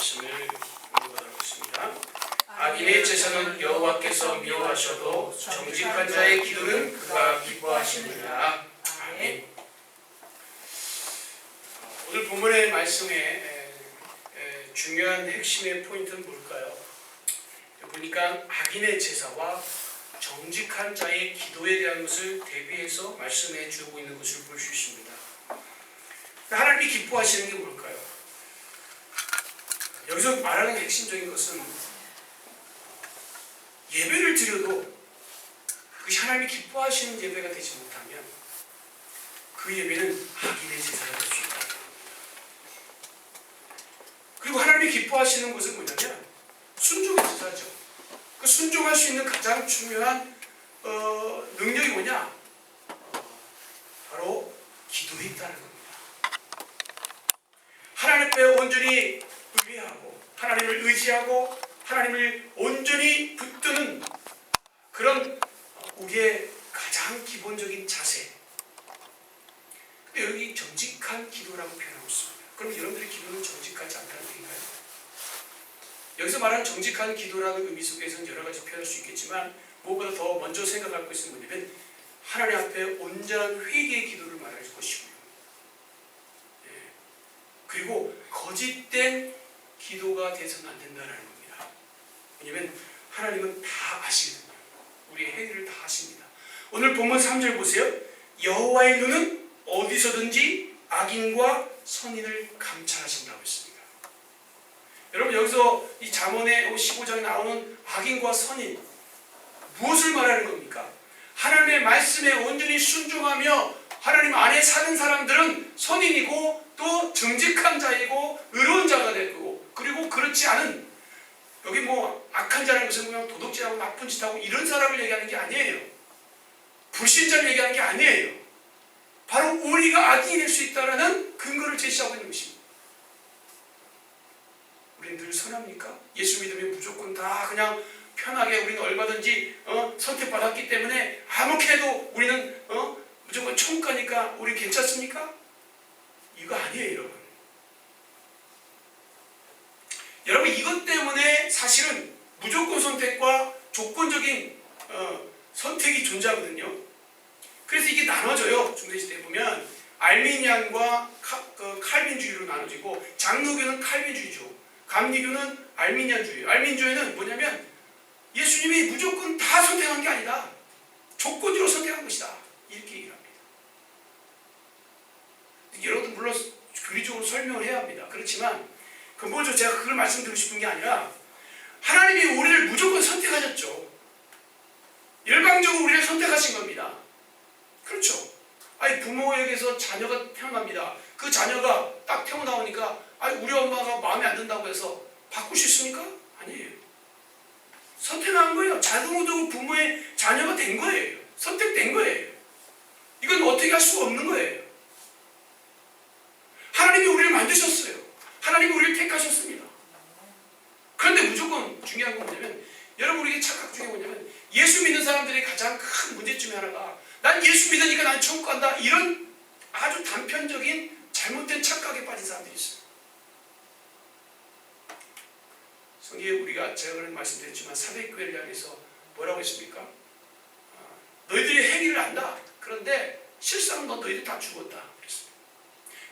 말씀을 공부하도록 하겠습니다. 악인의 제사는 여호와께서 미워하셔도 정직한 자의 기도는 그가 기뻐하시느니라. 아멘. 오늘 본문의 말씀의 중요한 핵심의 포인트는 뭘까요? 보니까 악인의 제사와 정직한 자의 기도에 대한 것을 대비해서 말씀해 주고 있는 것을 볼 수 있습니다. 하나님이 기뻐하시는 게 뭘까요? 여기서 말하는 핵심적인 것은 예배를 드려도 그것이 하나님이 기뻐하시는 예배가 되지 못하면 그 예배는 악인의 제사가 될 수 있다는 겁니다. 그리고 하나님이 기뻐하시는 것은 뭐냐면 순종의 제사죠. 그 순종할 수 있는 가장 중요한 능력이 뭐냐? 바로 기도에 있다는 겁니다. 하나님 앞에 온전히 의뢰하고 하나님을 의지하고 하나님을 온전히 붙드는 그런 우리의 가장 기본적인 자세. 근데 여기 정직한 기도라고 표현하고 있습니다. 그럼 여러분들의 기도는 정직하지 않다는 얘기인가요? 여기서 말하는 정직한 기도라는 의미 속에서는 여러 가지 표현할 수 있겠지만 무엇보다 더 먼저 생각할 것은 뭐냐면 하나님 앞에 온전한 회개의 기도를 말할 것이고요. 그리고 거짓된 기도가 돼서는 안 된다는 겁니다. 왜냐하면 하나님은 다 아시거든요. 우리의 행위를 다 아십니다. 오늘 본문 3절 보세요. 여호와의 눈은 어디서든지 악인과 선인을 감찰하신다고 했습니다. 여러분 여기서 이 잠언의 15장에 나오는 악인과 선인 무엇을 말하는 겁니까? 하나님의 말씀에 온전히 순종하며 하나님 안에 사는 사람들은 선인이고 또 정직한 자이고 의로운 자가 되고 그리고 그렇지 않은 여기 뭐 악한 자라는 것은 그냥 도둑질하고 나쁜 짓하고 이런 사람을 얘기하는 게 아니에요. 불신자를 얘기하는 게 아니에요. 바로 우리가 악인이 될 수 있다는 근거를 제시하고 있는 것입니다. 우리는 늘 선합니까? 예수 믿으면 무조건 다 그냥 편하게 우리는 얼마든지 선택받았기 때문에 아무렇게 해도 우리는 무조건 천국가니까 우리 괜찮습니까? 이거 아니에요, 여러분. 여러분 이것 때문에 사실은 무조건 선택과 조건적인 선택이 존재하거든요. 그래서 이게 나눠져요. 중세시대에 보면 알미니안과 칼빈주의로 나눠지고 장로교는 칼빈주의죠. 감리교는 알미니안주의. 알미니안주의는 뭐냐면 예수님이 무조건 다 선택한 게 아니다. 조건적으로 선택한 것이다. 이렇게 얘기를 합니다. 여러분도 물론 교리적으로 설명을 해야 합니다. 그렇지만 근본적으로 제가 그걸 말씀드리고 싶은 게 아니라 하나님이 우리를 무조건 선택하셨죠. 일방적으로 우리를 선택하신 겁니다. 그렇죠. 아니 부모에게서 자녀가 태어납니다. 그 자녀가 딱 태어나오니까 아니 우리 엄마가 마음에 안 든다고 해서 바꿀 수 있습니까? 아니에요. 선택한 거예요. 자동으로 부모의 자녀가 된 거예요. 선택된 거예요. 이건 어떻게 할 수가 없는 거예요. 하나님이 우리를 만드셨어요. 하나님이 우리를 택하셨습니다. 그런데 무조건 중요한 건 뭐냐면 여러분 우리의 착각 중에 뭐냐면 예수 믿는 사람들의 가장 큰 문제점이 하나가 난 예수 믿으니까 난 천국 간다 이런 아주 단편적인 잘못된 착각에 빠진 사람들이 있어요. 성경에 우리가 제가 그런 말씀드렸지만 사대교회를 향해서 뭐라고 했습니까? 너희들이 행위를 안다. 그런데 실상은 너희들 다 죽었다. 그랬습니다.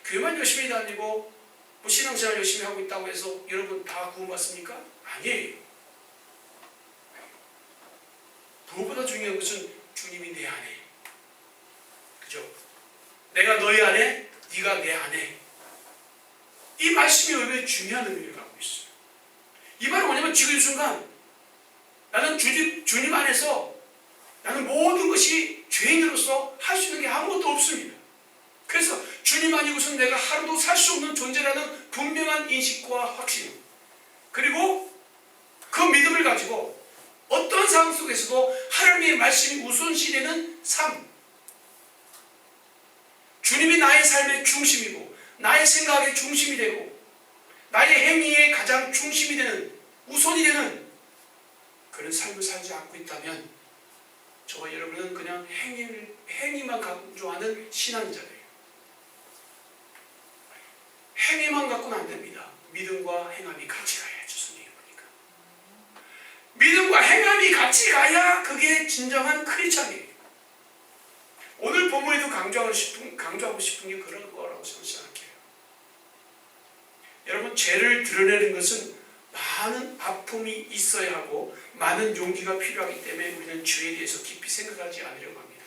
교회만 열심히 다니고 뭐 신앙생활 열심히 하고 있다고 해서 여러분 다 구원받습니까? 아니에요. 무엇보다 중요한 것은 주님이 내 안에. 그죠? 내가 너희 안에, 네가 내 안에. 이 말씀이 왜 중요한 의미를 갖고 있어요. 이 말은 뭐냐면 지금 이 순간 나는 주님 안에서 나는 모든 것이 죄인으로서 할 수 있는 게 아무것도 없습니다. 그래서 주님 아니고선 내가 하루도 살 수 없는 존재라는 분명한 인식과 확신 그리고 그 믿음을 가지고 어떤 상황 속에서도 하나님의 말씀이 우선시되는 삶 주님이 나의 삶의 중심이고 나의 생각의 중심이 되고 나의 행위의 가장 중심이 되는 우선이 되는 그런 삶을 살지 않고 있다면 저와 여러분은 그냥 행위만 강조하는 신앙자예요. 행위만 갖고는 안 됩니다. 믿음과 행함이 같이 같이 가야 그게 진정한 크리스찬이에요. 오늘 본문에도 강조하고 싶은 게 그런 거라고 저는 생각해요. 여러분, 죄를 드러내는 것은 많은 아픔이 있어야 하고 많은 용기가 필요하기 때문에 우리는 죄에 대해서 깊이 생각하지 않으려고 합니다.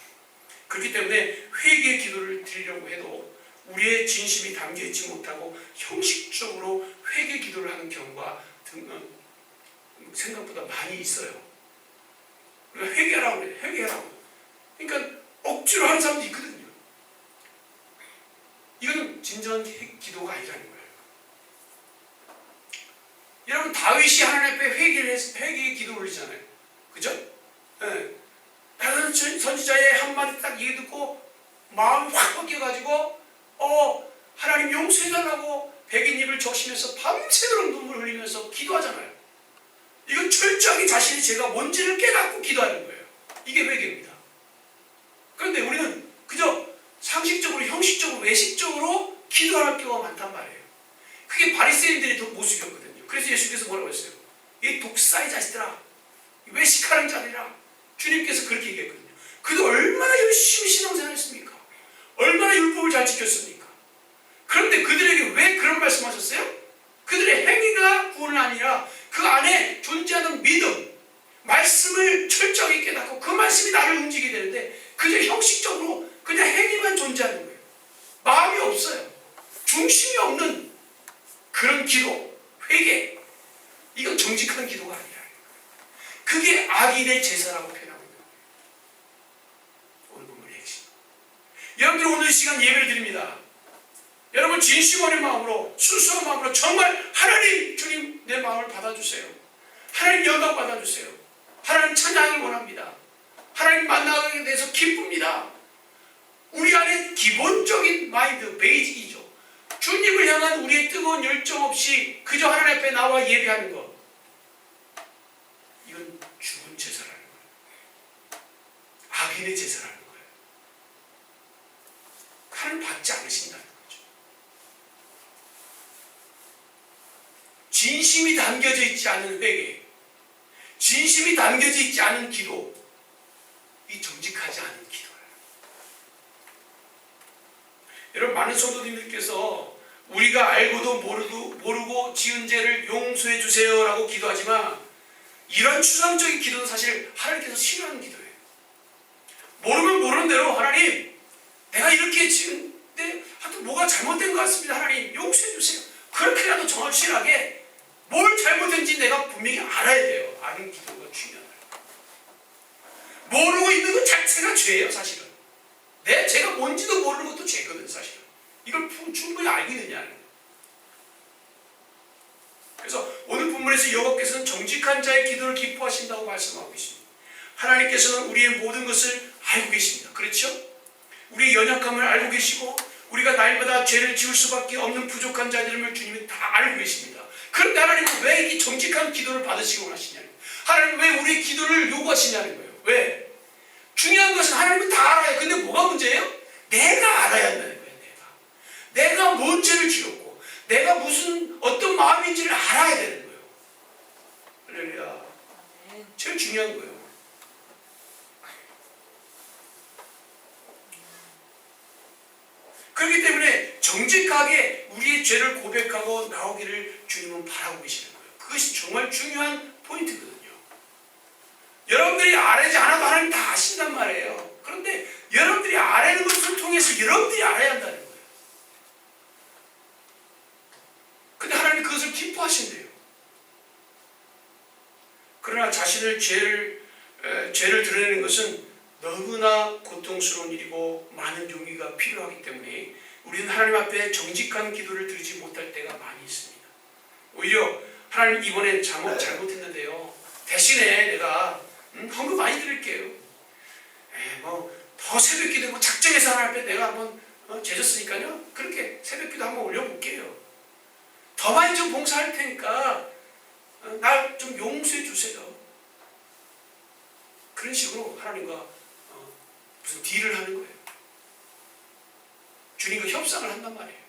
그렇기 때문에 회개의 기도를 드리려고 해도 우리의 진심이 담겨있지 못하고 형식적으로 회개 기도를 하는 경우가 생각보다 많이 있어요. 우리가 회개하라고 그래요. 회개하라고. 그러니까 억지로 하는 사람도 있거든요. 이거는 진정한 기도가 아니라는 거예요. 여러분, 다윗이 하나님 앞에 회개의 기도 올리잖아요. 그죠? 네. 다른 선지자의 한마디 딱 얘기 듣고 마음이 확 바뀌어가지고 하나님 용서해달라고 백인입을 적시면서 밤새도록 눈물 흘리면서 기도하잖아요. 이건 철저하게 자신의 죄가 뭔지를 깨닫고 기도하는 거예요. 이게 회개입니다. 그런데 우리는 그저 상식적으로, 형식적으로, 외식적으로 기도하는 경우가 많단 말이에요. 그게 바리새인들의 모습이었거든요. 그래서 예수께서 뭐라고 했어요? 이 독사의 자식들아, 외식하는 자들이라. 주님께서 그렇게 얘기했거든요. 그도 얼마나 열심히 신앙생활했습니까? 얼마나 율법을 잘 지켰습니까? 그런데 그들에게 왜 그런 말씀하셨어요? 그들의 행위가 구원은 아니라 그 안에 존재하는 믿음, 말씀을 철저하게 깨닫고 그 말씀이 나를 움직이게 되는데 그저 형식적으로 그냥 행위만 존재하는 거예요. 마음이 없어요. 중심이 없는 그런 기도, 회개. 이건 정직한 기도가 아니라 그게 악인의 제사라고 표현하고 있는 거예요. 오늘 본문의 핵심. 여러분들 오늘 이 시간 예배를 드립니다. 여러분 진심 어린 마음으로, 순수한 마음으로 정말 하나님, 주님 내 마음을 받아주세요. 하나님 영광 받아주세요. 하나님 찬양을 원합니다. 하나님 만나게 돼서 기쁩니다. 우리 안에 기본적인 마인드, 베이직이죠. 주님을 향한 우리의 뜨거운 열정 없이 그저 하나님 앞에 나와 예배하는 것. 이건 죽은 제사라는 거예요. 악인의 제사라는 거예요. 하나님 받지 않으신다는 거죠. 진심이 담겨져 있지 않은 회개, 진심이 담겨져 있지 않은 기도, 이 정직하지 않은 기도예요. 여러분, 많은 성도님들께서 우리가 알고도 모르고 지은 죄를 용서해 주세요라고 기도하지만 이런 추상적인 기도는 사실 하나님께서 싫어하는 기도예요. 모르면 모르는 대로 하나님, 내가 이렇게 지은데 하여튼 뭐가 잘못된 것 같습니다. 하나님 용서해 주세요. 그렇게라도 정확하게 뭘 잘못했는지 내가 분명히 알아야 돼요. 아는 기도가 중요하다. 모르고 있는 것 자체가 죄예요. 사실은. 내 죄가 뭔지도 모르는 것도 죄거든. 사실은. 이걸 충분히 알고 있느냐는. 그래서 오늘 본문에서 여호와께서는 정직한 자의 기도를 기뻐하신다고 말씀하고 계십니다. 하나님께서는 우리의 모든 것을 알고 계십니다. 그렇죠? 우리의 연약함을 알고 계시고 우리가 날마다 죄를 지을 수밖에 없는 부족한 자들임을 주님이 다 알고 계십니다. 그런데 하나님은 왜 이 정직한 기도를 받으시고 하시냐는 거예요. 하나님은 왜 우리의 기도를 요구하시냐는 거예요. 왜? 중요한 것은 하나님은 다 알아요. 근데 뭐가 문제예요? 내가 알아야 한다는 거예요. 내가 뭔 죄를 지었고 내가 어떤 마음인지를 알아야 되는 거예요. 할렐루야. 제일 중요한 거예요. 그렇기 때문에 정직하게 우리의 죄를 고백하고 나오기를 주님은 바라고 계시는 거예요. 그것이 정말 중요한 포인트거든요. 여러분들이 알지 않아도 하나님 다 아신단 말이에요. 그런데 여러분들이 아는 것을 통해서 여러분들이 알아야 한다는 거예요. 근데 하나님 그것을 기뻐하신대요. 그러나 자신의 죄를 드러내는 것은 너무나 고통스러운 일이고 많은 용기가 필요하기 때문에 우리는 하나님 앞에 정직한 기도를 드리지 못할 때가 많이 있습니다. 오히려 하나님 이번에 잘못했는데요. 대신에 내가 헌금 많이 드릴게요. 더 새벽기도 작정해서 하나님 앞에 내가 한번 죄졌으니까요. 그렇게 새벽기도 한번 올려볼게요. 더 많이 좀 봉사할 테니까 날 좀 용서해 주세요. 그런 식으로 하나님과 무슨 딜을 하는 거예요. 주님과 협상을 한단 말이에요.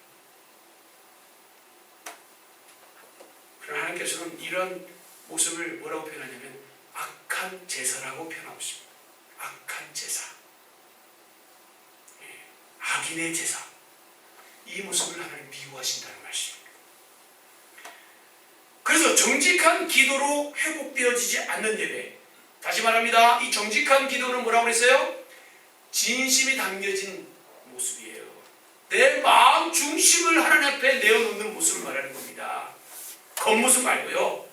그러나 하나님께서는 이런 모습을 뭐라고 표현하냐면 악한 악한 제사라고 표현하고 있습니다. 악한 제사. 악인의 제사. 이 모습을 하나님 미워하신다는 말씀입니다. 그래서 정직한 기도로 회복되어지지 않는 예배. 다시 말합니다. 이 정직한 기도는 뭐라고 그랬어요? 진심이 담겨진 모습이에요. 내 마음 중심을 하나님 앞에 내어놓는 모습을 말하는 겁니다. 겉모습 말고요.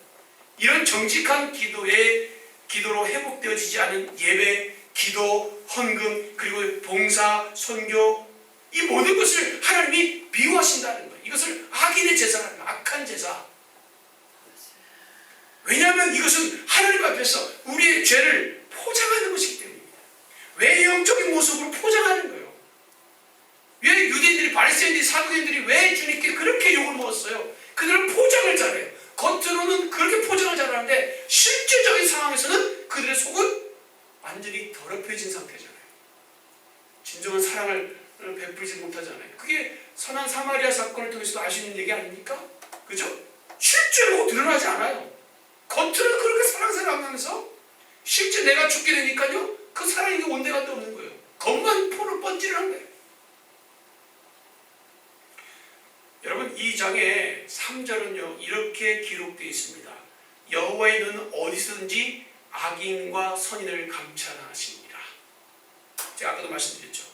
이런 정직한 기도로 회복되어지지 않은 예배, 기도, 헌금, 그리고 봉사, 선교, 이 모든 것을 하나님이 미워하신다는 거예요. 이것을 악인의 제사라는 거예요. 악한 제사. 왜냐하면 이것은 하나님 앞에서 우리의 죄를 포장하는 것이기 때문입니다. 외형적인 모습으로 포장하는 거예요. 왜 유대인들이, 바리새인들이, 사두개인들이 왜 주님께 그렇게 욕을 먹었어요? 그들은 포장을 잘해요. 겉으로는 그렇게 포장을 잘하는데 실질적인 상황에서는 그들의 속은 완전히 더럽혀진 상태잖아요. 진정한 사랑을 베풀지 못하잖아요. 그게 선한 사마리아 사건을 통해서도 알 수 있는 얘기 아닙니까? 그죠? 실제로 드러나지 않아요. 겉으로는 그렇게 사랑하면서 실제 내가 죽게 되니까요, 그 사랑이 온데간데 없는 거예요. 겉만 포를 번지르는 거예요. 여러분, 이 장의 3절은요 이렇게 기록되어 있습니다. 여호와의 눈은 어디서든지 악인과 선인을 감찰하십니다. 제가 아까도 말씀드렸죠.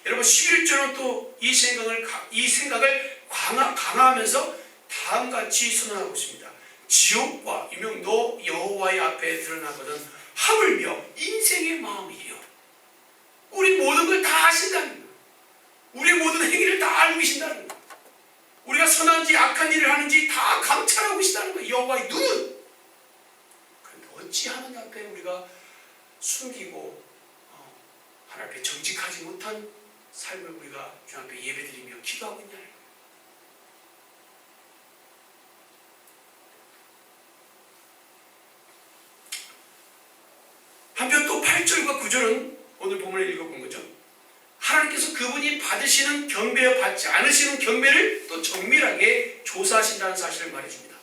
여러분, 11절은 또 이 생각을 강화하면서 다음같이 선언하고 있습니다. 지옥과 유명도 여호와의 앞에 드러나거든 하물며 인생의 마음이에요. 우리 모든 걸 다 아신다는 거예요. 우리의 모든 행위를 다 알고 계신다는 거예요. 우리가 선한지 악한 일을 하는지 다 감찰하고 계시다는 거예요. 여호와의 눈은. 그런데 어찌 하나님 앞에 우리가 숨기고 하나님 앞에 정직하지 못한 삶을 우리가 주 앞에 예배드리며 기도하고 있냐는 거예요. 한편 또 8절과 9절은 오늘 본문을 읽어본 거죠. 하나님께서 그분이 받으시는 경배와 받지 않으시는 경배를 또 정밀하게 조사하신다는 사실을 말해줍니다.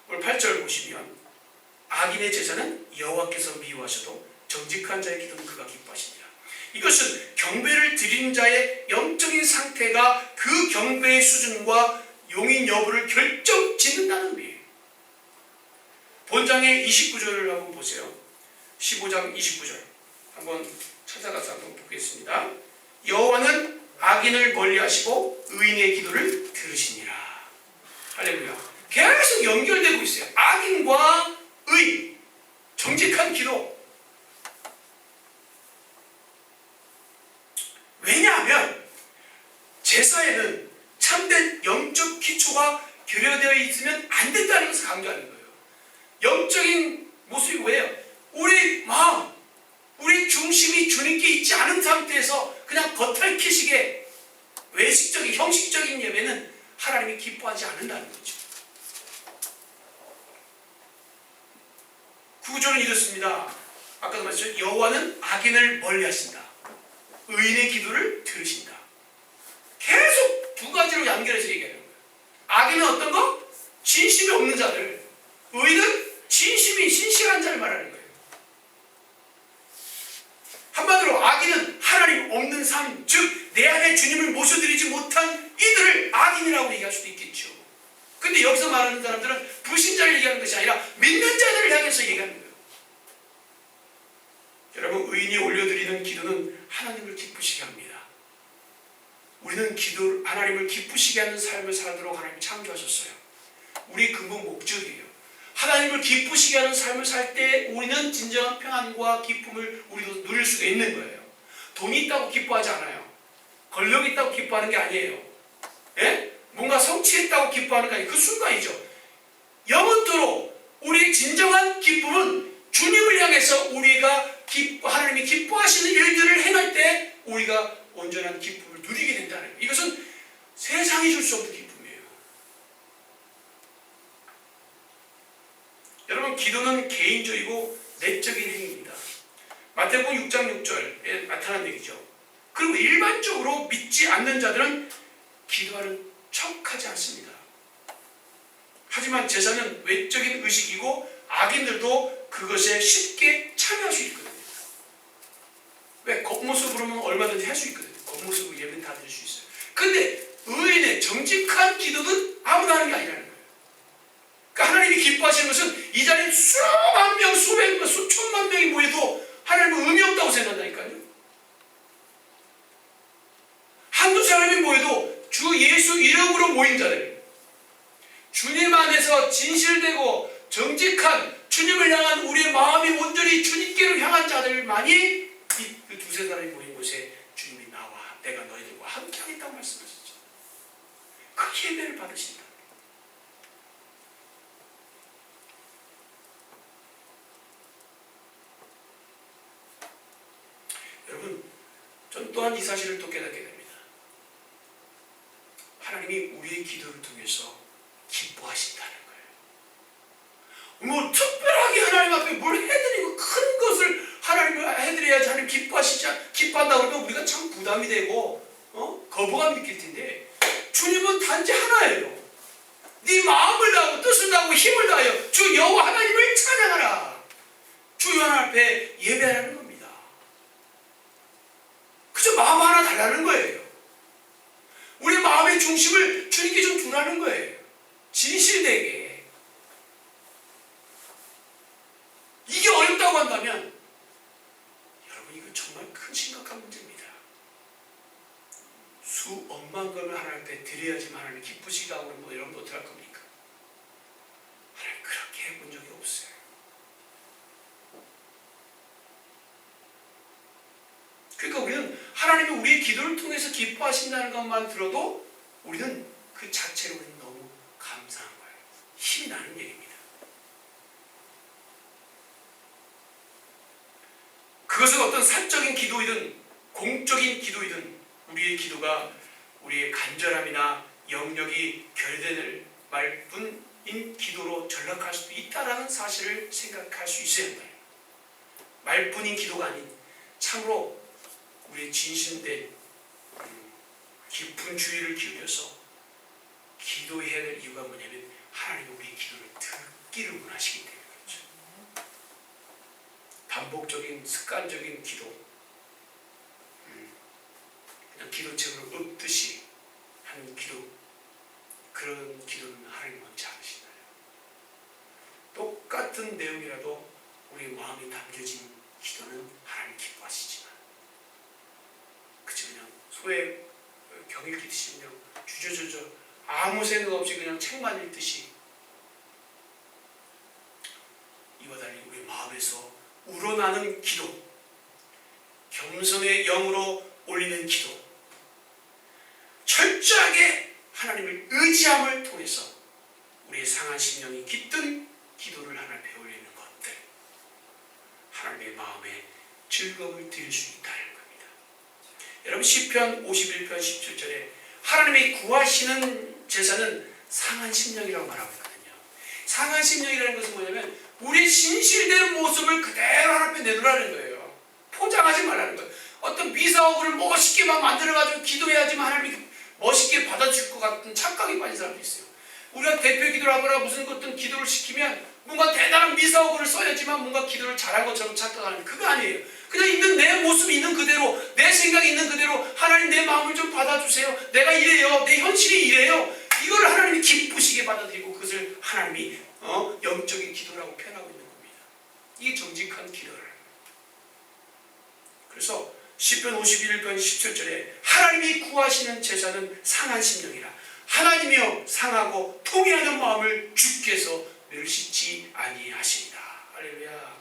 오늘 8절 보시면 악인의 제사는 여호와께서 미워하셔도 정직한 자의 기도는 그가 기뻐하시니라. 이것은 경배를 드린 자의 영적인 상태가 그 경배의 수준과 용인 여부를 결정짓는다는 의미예요. 본장의 29절을 한번 보세요. 15장 29절 한번 찾아가서 한번 보겠습니다. 여호와는 악인을 멀리하시고 의인의 기도를 들으시니라. 할렐루야. 계속 연결되고 있어요. 악인과 의, 정직한 기도. 왜냐하면 제사에는 참된 영적 기초가 결여되어 있으면 안 된다는 것을 강조하는 거예요. 영적인 모습이 뭐예요? 우리 마음, 우리 중심이 주님께 있지 않은 상태에서 그냥 겉핥기식의 외식적인, 형식적인 예배는 하나님이 기뻐하지 않는다는 거죠. 구절은 이렇습니다. 아까도 말했죠. 여호와는 악인을 멀리하신다. 의인의 기도를 들으신다. 계속 두 가지로 연결해서 얘기하는 거예요. 악인은 어떤 거? 진심이 없는 자들. 의인은 진심이 신실한 자를 말하는 거예요. 한마디로 악인은 하나님 없는 삶, 즉 내 안에 주님을 모셔드리지 못한 이들을 악인이라고 얘기할 수도 있겠죠. 근데 여기서 말하는 사람들은 불신자를 얘기하는 것이 아니라 믿는 자들을 향해서 얘기하는 거예요. 여러분, 의인이 올려드리는 기도는 하나님을 기쁘시게 합니다. 우리는 하나님을 기쁘시게 하는 삶을 살도록 하나님이 창조하셨어요. 우리의 근본 목적이에요. 하나님을 기쁘시게 하는 삶을 살 때 우리는 진정한 평안과 기쁨을 우리도 누릴 수가 있는 거예요. 돈이 있다고 기뻐하지 않아요. 권력이 있다고 기뻐하는 게 아니에요. 예? 뭔가 성취했다고 기뻐하는 게 아니에요. 그 순간이죠. 영원토록 우리의 진정한 기쁨은 주님을 향해서 우리가 하나님이 기뻐하시는 일들을 행할 때 우리가 온전한 기쁨을 누리게 된다는 거예요. 이것은 세상이 줄 수 없는 기쁨이에요. 여러분, 기도는 개인적이고 내적인 행위입니다. 마태복음 6장 6절에 나타난 얘기죠. 그리고 일반적으로 믿지 않는 자들은 기도하는 척하지 않습니다. 하지만 제사는 외적인 의식이고 악인들도 그것에 쉽게 참여할 수 있거든요. 왜? 겉모습으로는 얼마든지 할 수 있거든요. 겉모습으로 예배는 다 드릴 수 있어요. 근데 의인의 정직한 기도는 아무나 하는 게 아니라는 거예요. 그러니까 하나님이 기뻐하시는 것은 이 자리에 수만 명, 수백 명, 수천만 명이 모여도 하나님은 의미 없다고 생각한다니까요. 한두 사람이 모여도 주 예수 이름으로 모인 자들, 주님 안에서 진실되고 정직한 주님을 향한 우리의 마음이 온전히 주님께로 향한 자들만이 이 두세 사람이 모인 곳에 주님이 나와 내가 너희들과 함께 하겠다고 말씀하셨죠. 그 예배를 받으신다. 여러분, 전 또한 이 사실을 또 깨닫게 됩니다. 하나님이 우리의 기도를 통해서 기뻐하신다는 거예요. 뭐 특별하게 하나님 앞에 뭘 해드리고 큰 것을 하나님을 해드려야지 하나님 기뻐한다 그러면 우리가 참 부담이 되고 거부감이 느낄 텐데, 주님은 단지 하나예요. 네 마음을 다하고 뜻을 다하고 힘을 다하여 주 여호와 하나님을 찬양하라. 주 하나님 앞에 예배하라는 겁니다. 그저 마음 하나 달라는 거예요. 우리 마음의 중심을 주님께 좀 두라는 거예요. 진실되게. 이게 어렵다고 한다면 여러분, 이거 정말 큰 심각한 문제입니다. 수억만 걸을 하나님 앞에 드려야지만 하나님 기쁘시게 하고 뭐 여러분 어떻게 할 겁니까? 하나님 그렇게 해본 적이 없어요. 그러니까 우리는 하나님이 우리의 기도를 통해서 기뻐하신다는 것만 들어도 우리는 그 자체로 우리는 너무 감사한 거예요. 힘이 나는 얘기입니다. 그것은 어떤 사적인 기도이든 공적인 기도이든 우리의 기도가 우리의 간절함이나 영역이 결대될 말뿐인 기도로 전락할 수도 있다는 사실을 생각할 수 있어야 한다. 말뿐인 기도가 아닌 참으로 우리의 진심된 깊은 주의를 기울여서 기도해야 될 이유가 뭐냐면 하나님이 우리의 기도를 듣기를 원하시기 때문에 그렇죠. 반복적인 습관적인 기도, 그냥 기도책으로 읊듯이 하는 기도, 그런 기도는 하나님 원치 않으시나요? 똑같은 내용이라도 우리의 마음에 담겨진 기도는 하나님 기뻐하시지만 그치 그냥 소에 경 읽듯이 그냥 주저주저 아무 생각 없이 그냥 책만 읽듯이 이와 달리 우리 마음에서 우러나는 기도, 겸손의 영으로 올리는 기도, 철저하게 하나님을 의지함을 통해서 우리의 상한 심령이 깃든 기도를 하나님 앞에 올리는 것들, 하나님의 마음에 즐거움을 드릴 수 있다는 겁니다. 여러분, 시편 51편 17절에 하나님이 구하시는 제사는 상한 심령이라고 말하고 있거든요. 상한 심령이라는 것은 뭐냐면 우리의 진실된 모습을 그대로 하나님 앞에 내놓으라는 거예요. 포장하지 말라는 거예요. 어떤 미사오그를 멋있게 막 만들어가지고 기도해야지만 하나님이 멋있게 받아줄 것 같은 착각이 빠진 사람도 있어요. 우리가 대표 기도를 하거나 무슨 어떤 기도를 시키면 뭔가 대단한 미사오그를 써야지만 뭔가 기도를 잘한 것처럼 착각하는, 그거 아니에요. 그냥 있는 내 모습이 있는 그대로, 내 생각이 있는 그대로 하나님 내 마음을 좀 받아주세요. 내가 이래요. 내 현실이 이래요. 이걸 하나님이 기쁘시게 받아들이고 그것을 하나님이 영적인 기도라고 표현하고 있는 겁니다. 이게 정직한 기도라는 거예요. 그래서 시편 51편 17절에 하나님이 구하시는 제사는 상한 심령이라. 하나님이여 상하고 통회하는 마음을 주께서 멸시치 아니하시리라. 할렐루야.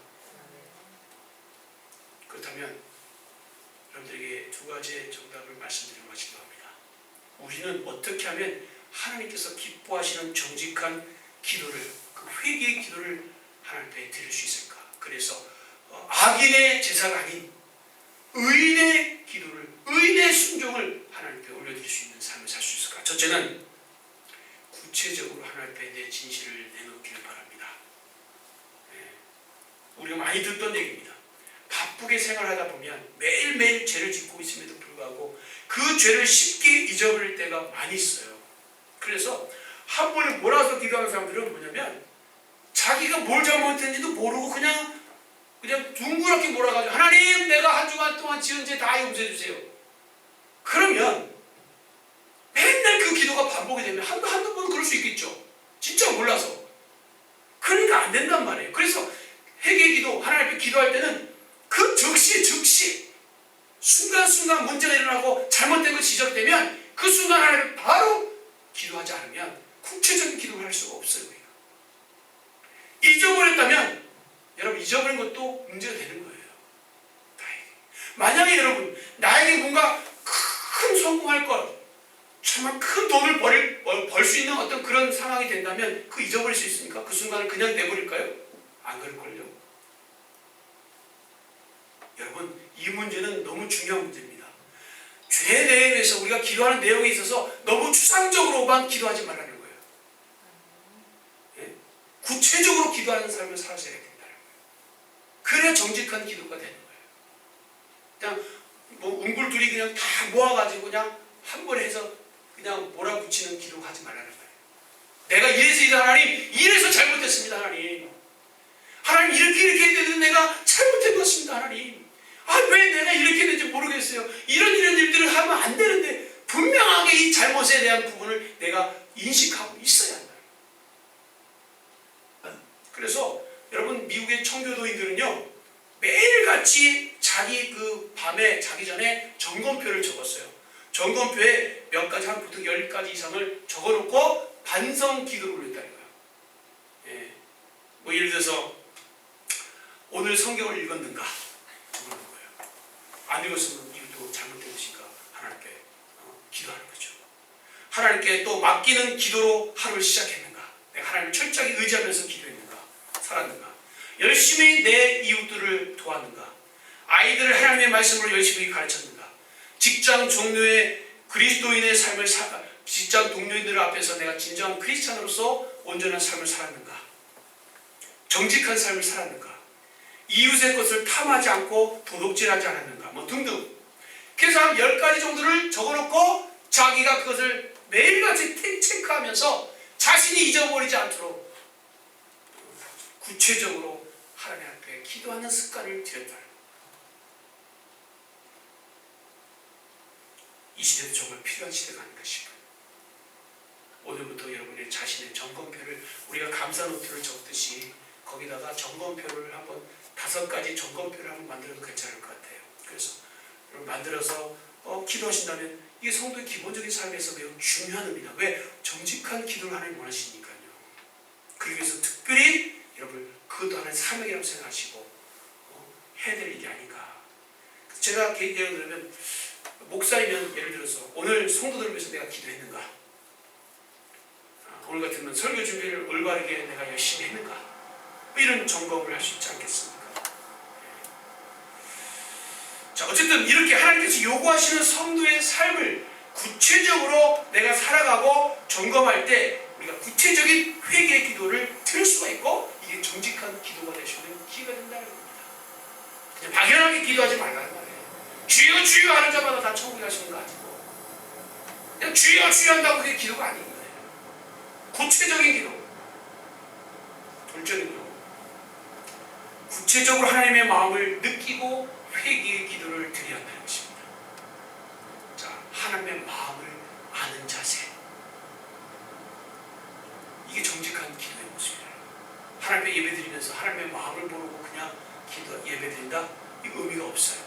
그렇다면 여러분들에게 두 가지의 정답을 말씀드리고 싶어 합니다. 우리는 어떻게 하면 하나님께서 기뻐하시는 정직한 기도를, 그 회개의 기도를 하나님 앞에 드릴 수 있을까? 그래서 악인의 제사가 아닌 의인의 기도를, 의인의 순종을 하나님 앞에 올려드릴 수 있는 삶을 살 수 있을까? 첫째는 구체적으로 하나님 앞에 내 진실을 내놓기를 바랍니다. 우리가 많이 듣던 얘기입니다. 바쁘게 생활하다 보면 매일매일 죄를 짓고 있음에도 불구하고 그 죄를 쉽게 잊어버릴 때가 많이 있어요. 그래서 한 번에 몰아서 기도하는 사람들은 뭐냐면 자기가 내가 뭘 잘못했는지도 모르고 그냥 둥그렇게 몰아가지고 하나님 내가 한 주간 동안 지은 죄 다 용서해 주세요. 그러면 맨날 그 기도가 반복이 되면 한두 번 그럴 수 있겠죠. 진짜 몰라서. 그러니까 안 된단 말이에요. 그래서 회개 기도, 하나님 앞에 기도할 때는 그 즉시 순간순간 문제가 일어나고 잘못된 거 지적되면 그 순간 하나님 바로 기도하지 않으면 구체적인 기도를 할 수가 없어요. 잊어버렸다면 여러분 잊어버린 것도 문제가 되는 거예요. 만약에 여러분 나에게 뭔가 큰 성공할 것, 정말 큰 돈을 벌 수 있는 어떤 그런 상황이 된다면 그 잊어버릴 수 있습니까? 그 순간을 그냥 내버릴까요? 안 그럴걸요. 여러분 이 문제는 너무 중요한 문제입니다. 죄에 대해서 우리가 기도하는 내용에 있어서 너무 추상적으로만 기도하지 말라는 거예요. 예? 구체적으로 기도하는 삶을 살아셔야 된다는 거예요. 그래야 정직한 기도가 되는 거예요. 그냥 뭐 웅불들이 그냥 다 모아가지고 그냥 한 번에 해서 그냥 몰아붙이는 기도가 하지 말라는 거예요. 내가 이래서 하나님 이래서 잘못했습니다. 하나님 이렇게 해야 되는데 내가 잘못한 것입니다. 하나님 왜 내가 이렇게 했는지 모르겠어요. 이런 일들을 하면 안 되는데 분명하게 이 잘못에 대한 부분을 내가 인식하고 있어야 한다. 그래서 여러분 미국의 청교도인들은요 매일같이 자기 그 밤에 자기 전에 점검표를 적었어요. 점검표에 몇 가지 한 보통 10가지 이상을 적어놓고 반성 기도를 올렸다는 거예요. 예. 뭐 예를 들어서 오늘 성경을 읽었는가 적어놓은 거예요. 안 읽었으면 이것도 잘못된 것인가 하나님께 기도하는 거죠. 하나님께 또 맡기는 기도로 하루를 시작했는가, 내가 하나님을 철저하게 의지하면서 기도했는가, 살았는가, 열심히 내 이웃들을 도왔는가, 아이들을 하나님의 말씀으로 열심히 가르쳤는가, 직장 동료의 그리스도인의 삶을 직장 동료들 앞에서 내가 진정한 크리스찬으로서 온전한 삶을 살았는가, 정직한 삶을 살았는가, 이웃의 것을 탐하지 않고 도둑질하지 않았는가, 뭐 등등. 그래서 한 10가지 정도를 적어놓고 자기가 그것을 매일같이 체크하면서 자신이 잊어버리지 않도록 구체적으로 하나님 앞에 기도하는 습관을 들였다. 이 시대도 정말 필요한 시대가 아닌가 싶어요. 오늘부터 여러분의 자신의 점검표를, 우리가 감사노트를 적듯이 거기다가 점검표를 한번 5가지 점검표를 한번 만들어도 괜찮을 것 같아요. 그래서 여러분 만들어서 기도하신다면 이게 성도의 기본적인 삶에서 매우 중요한 의미다. 왜? 정직한 기도를 하나님 원하시니까요. 그러기 위해서 특별히 여러분 그것도 하나의 사명이라고 생각하시고 해야 될 일이 아닌가. 제가 예를 들면 목사이면 예를 들어서 오늘 성도들을 위해서 내가 기도했는가, 오늘 같으면 설교 준비를 올바르게 내가 열심히 했는가, 이런 점검을 할 수 있지 않겠습니까? 자, 어쨌든 이렇게 하나님께서 요구하시는 성도의 삶을 구체적으로 내가 살아가고 점검할 때 우리가 구체적인 회개의 기도를 드릴 수가 있고, 이게 정직한 기도가 될 수 있는 기회가 된다는 겁니다. 그냥 막연하게 기도하지 말라는 거예요. 주여 주여 하는 자마다 다 천국에 가시는 거 아니고, 그냥 주여 주여 한다고 그게 기도가 아닌 거예요. 구체적인 기도. 둘째는요, 구체적으로 하나님의 마음을 느끼고 회개의 기도를 드려야 한다는 것입니다. 자, 하나님의 마음을 아는 자세. 이게 정직한 기도의 모습이에요. 하나님 앞에 예배드리면서 하나님의 마음을 모르고 그냥 예배드린다? 이거 의미가 없어요.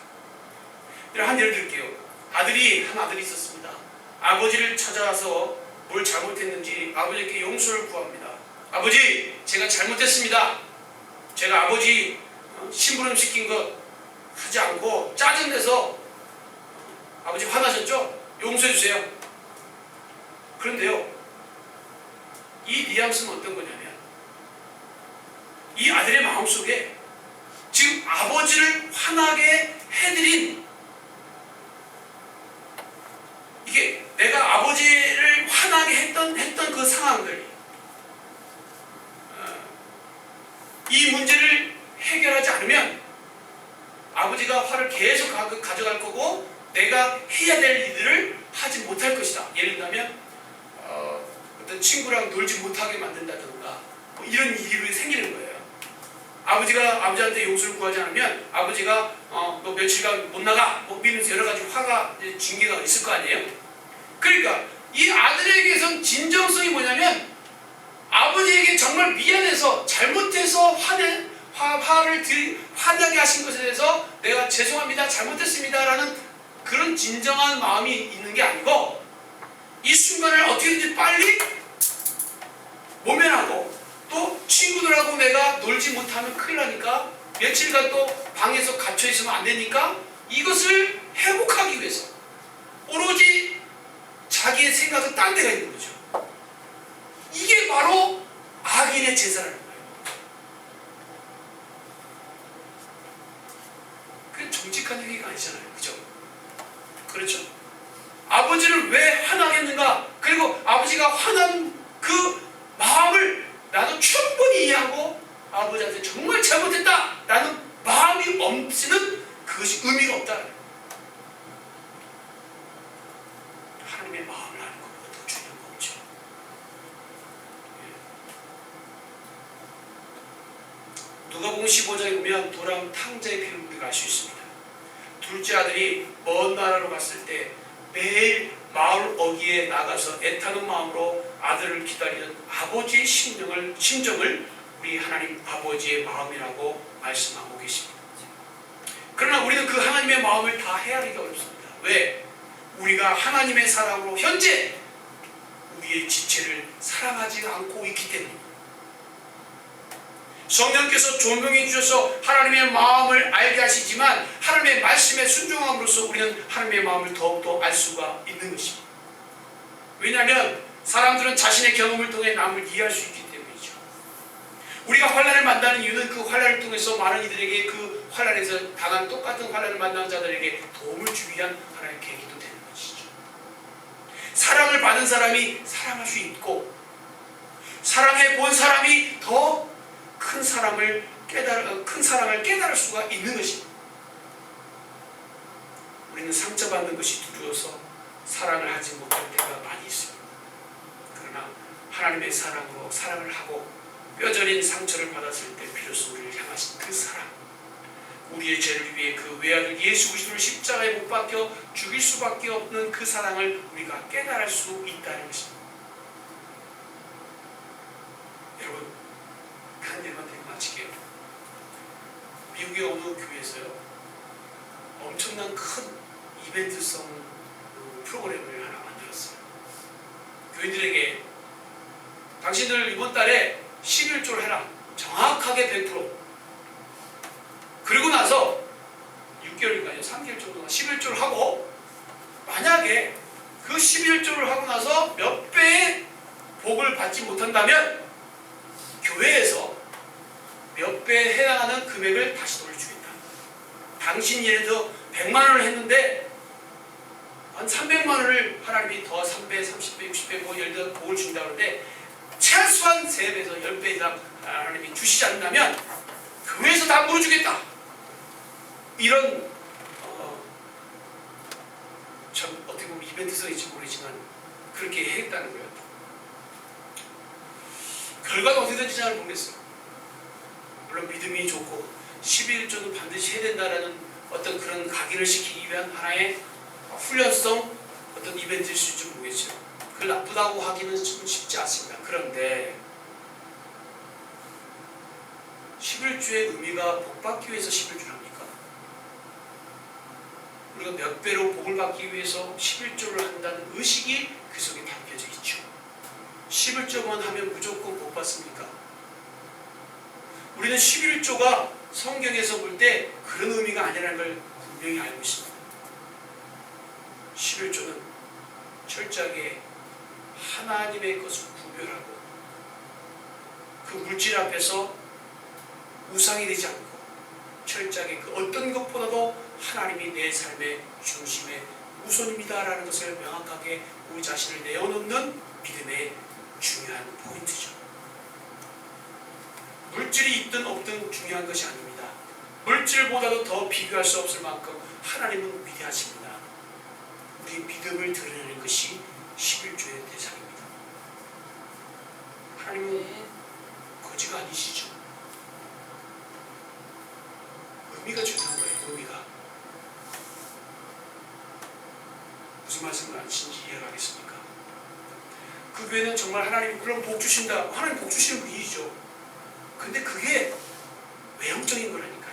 한 예를 들게요. 한 아들이 있었습니다. 아버지를 찾아와서 뭘 잘못했는지 아버지께 용서를 구합니다. 아버지, 제가 잘못했습니다. 제가 아버지 심부름 시킨 것 하지 않고 짜증내서 아버지 화나셨죠? 용서해 주세요. 그런데요, 이 뉘앙스는 어떤 거냐면, 이 아들의 마음속에 지금 아버지를 화나게 해드린, 이게 내가 아버지를 화나게 했던 그 상황들, 이 문제를 해결하지 않으면 아버지가 화를 계속 가져갈 거고 내가 해야 될 일들을 하지 못할 것이다. 예를 들면 어떤 친구랑 놀지 못하게 만든다든가 뭐 이런 일이 생기는 거예요. 아버지가 아버지한테 용서를 구하지 않으면 아버지가 너 며칠간 못 나가 뭐 이러면서 여러 가지 화가 징계가 있을 거 아니에요. 그러니까 이 아들에게선 진정성이 뭐냐면 아버지에게 정말 미안해서 잘못해서 화나게 하신 것에 대해서 내가 죄송합니다 잘못했습니다 라는 그런 진정한 마음이 있는 게 아니고 이 순간을 어떻게든지 빨리 모면하고 또 친구들하고 내가 놀지 못하면 큰일 나니까 며칠간 또 방에서 갇혀 있으면 안 되니까 이것을 회복하기 위해서 오로지 자기의 생각은 딴 데가 있는 거죠. 이게 바로 악인의 제사라는 거예요. 그게 정직한 행위가 아니잖아요. 그죠? 그렇죠? 아버지를 왜 화나겠는가? 그리고 아버지가 화난 그 마음을 나도 충분히 이해하고 아버지한테 정말 잘못했다 라는 마음이 없이는 그것이 의미가 없다. 하나님의 마음을 아는 것보다 더 중요한 거 없죠. 누가복음 15장에 보면 도랑 탕자의 피를 우리가 알 수 있습니다. 둘째 아들이 먼 나라로 갔을 때 매일 마을 어귀에 나가서 애타는 마음으로 아들을 기다리는 아버지의 심정을 우리 하나님 아버지의 마음이라고 말씀하고 계십니다. 그러나 우리는 그 하나님의 마음을 다 헤아리기가 어렵습니다. 왜? 우리가 하나님의 사랑으로 현재 우리의 지체를 사랑하지 않고 있기 때문입니다. 성령께서 조명해 주셔서 하나님의 마음을 알게 하시지만 하나님의 말씀에 순종함으로써 우리는 하나님의 마음을 더욱더 알 수가 있는 것입니다. 왜냐하면 사람들은 자신의 경험을 통해 남을 이해할 수 있기 때문이죠. 우리가 환난을 만나는 이유는 그 환난을 통해서 많은 이들에게 그 환난에서 당한 똑같은 환난을 만나는 자들에게 도움을 주기 위한 하나님의 계기도 되는 것이죠. 사랑을 받은 사람이 사랑할 수 있고 사랑해 본 사람이 더 큰 사랑을 깨달을 수가 있는 것입니다. 우리는 상처받는 것이 두려워서 사랑을 하지 못할 때가 많이 있습니다. 그러나 하나님의 사랑으로 사랑을 하고 뼈저린 상처를 받았을 때 비로소 우리를 향하신 그 사랑, 우리의 죄를 위해 그 외아들 예수 그리스도를 십자가에 못 박혀 죽일 수밖에 없는 그 사랑을 우리가 깨달을 수 있다는 것입니다. 여러분, 한 일만 드리고 마칠게요. 미국의 어느 교회에서요 엄청난 큰 이벤트성 프로그램을 하나 만들었어요. 교인들에게 당신들 이번 달에 11조를 해라. 정확하게 100%. 그리고 나서 6개월인가요? 3개월 정도가 11조를 하고 만약에 그 11조를 하고 나서 몇 배의 복을 받지 못한다면 교회에서 몇 배에 해당하는 금액을 다시 돌려주겠다. 당신 예를 들어 100만 원을 했는데 한 300만 원을 하나님이 더 3배, 30배, 60배 뭐 예를 들어 복을 준다고 하는데 최소한 3배에서 10배 이상 하나님이 주시지 않는다면 교회에서 다 물어주겠다. 이런 참 어떻게 보면 이벤트성인지 모르지만 그렇게 했다는 거예요. 결과가 어떻게 될지 잘 모르겠어요. 물론 믿음이 좋고 11조는 반드시 해야 된다라는 어떤 그런 각인을 시키기 위한 하나의 훈련성 어떤 이벤트일 수 있을지 모르겠죠. 그걸 나쁘다고 하기는 좀 쉽지 않습니다. 그런데 11조의 의미가 복 받기 위해서 11조를 합니까? 우리가 몇 배로 복을 받기 위해서 11조를 한다는 의식이 그 속에 담겨져 있죠. 11조만 하면 무조건 복 받습니까? 우리는 11조가 성경에서 볼 때 그런 의미가 아니라는 걸 분명히 알고 있습니다. 11조는 철저하게 하나님의 것을 구별하고 그 물질 앞에서 우상이 되지 않고 철저하게 그 어떤 것보다도 하나님이 내 삶의 중심의 우선입니다라는 것을 명확하게 우리 자신을 내어놓는 믿음의 중요한 포인트죠. 물질이 있든 없든 중요한 것이 아닙니다. 물질보다도 더 비교할 수 없을 만큼 하나님은 위대하십니다. 우리 믿음을 드러내는 것이 11조의 대상입니다. 하나님은 거지가 아니시죠. 무슨 말씀을 하시는지 이해가 가겠습니까? 그 교회는 정말 하나님이 물론 복 주신다. 하나님 복 주시는 분이죠. 근데 그게 외형적인 거라니까요.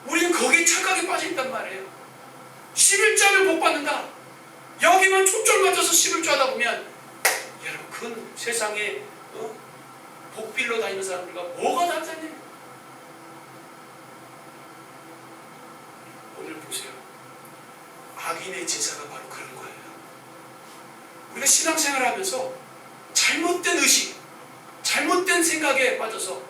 우리는 거기에 착각에 빠져 있단 말이에요. 11조 하면 복 받는다. 여기만 초점 맞춰서 11조 하다 보면 여러분 그건 세상에 복빌러 다니는 사람들과 뭐가 다르다니? 오늘 보세요. 악인의 제사가 바로 그런 거예요. 우리가 신앙생활을 하면서 잘못된 의식, 잘못된 생각에 빠져서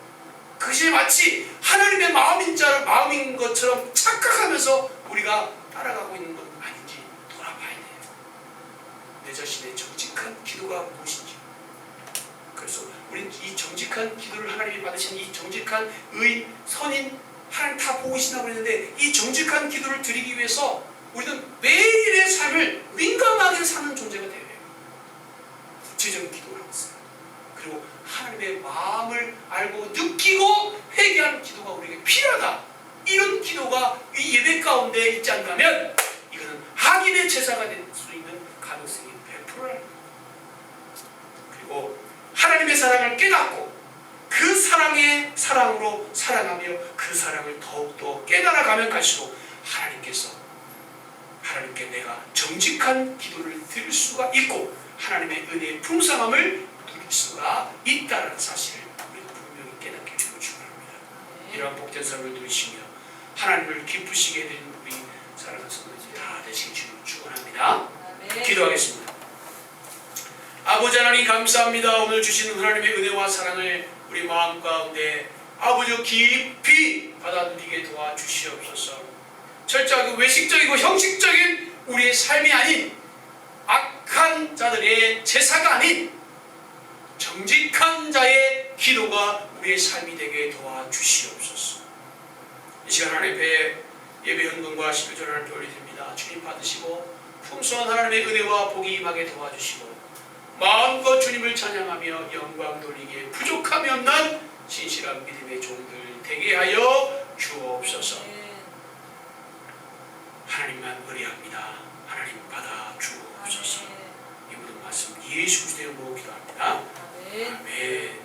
그것이 마치 하나님의 마음인 것처럼 착각하면서 우리가 따라가고 있는 건 아닌지 돌아봐야 돼요. 내 자신의 정직한 기도가 무엇인지. 그래서 우리는 이 정직한 기도를 하나님이 받으신 이 정직한 의인, 선인 하나님 다 보고 계신다고 했는데 이 정직한 기도를 드리기 위해서 우리는 매일의 삶을 민감하게 사는 존재가 되어야 해요. 구체적인 기도를 하고 있어요. 그리고 하나님의 마음을 알고 느끼고 회개하는 기도가 우리에게 필요하다. 이런 기도가 이 예배 가운데 있지 않다면 이거는 악인의 제사가 될 수 있는 가능성이 100%라는 거예요. 그리고 하나님의 사랑을 깨닫고 그 사랑의 사랑으로 살아가며 그 사랑을 더욱더 깨달아가면 갈수록 하나님께 내가 정직한 기도를 드릴 수가 있고 하나님의 은혜의 풍성함을 누릴 수가 있다는 사실을 우리가 분명히 깨닫게 되고 축원합니다. 이러한 복된 삶을 누리시며 하나님을 기쁘시게 되는 우리 사랑하는 성도들 다 되시길 주님을 축원합니다. 기도하겠습니다. 아버지 하나님 감사합니다. 오늘 주시는 하나님의 은혜와 사랑을 우리 마음 가운데 아버지 깊이 받아 누리게 도와주시옵소서. 철저하고 외식적이고 형식적인 우리의 삶이 아닌 악한 자들의 제사가 아닌 정직한 자의 기도가 우리의 삶이 되게 도와주시옵소서. 이 시간 하나님의 예배 헌금과 12절 하나님께 올려드립니다. 주님 받으시고 풍성한 하나님의 은혜와 복이 임하게 도와주시고 마음껏 주님을 찬양하며 영광 돌리기에 부족함이 없는 신실한 믿음의 종들 되게 하여 주옵소서. 하나님만 의뢰합니다. 하나님 받아 주옵소서. 이 모든 말씀 예수 그리스도의 이름으로 기도합니다. 아멘.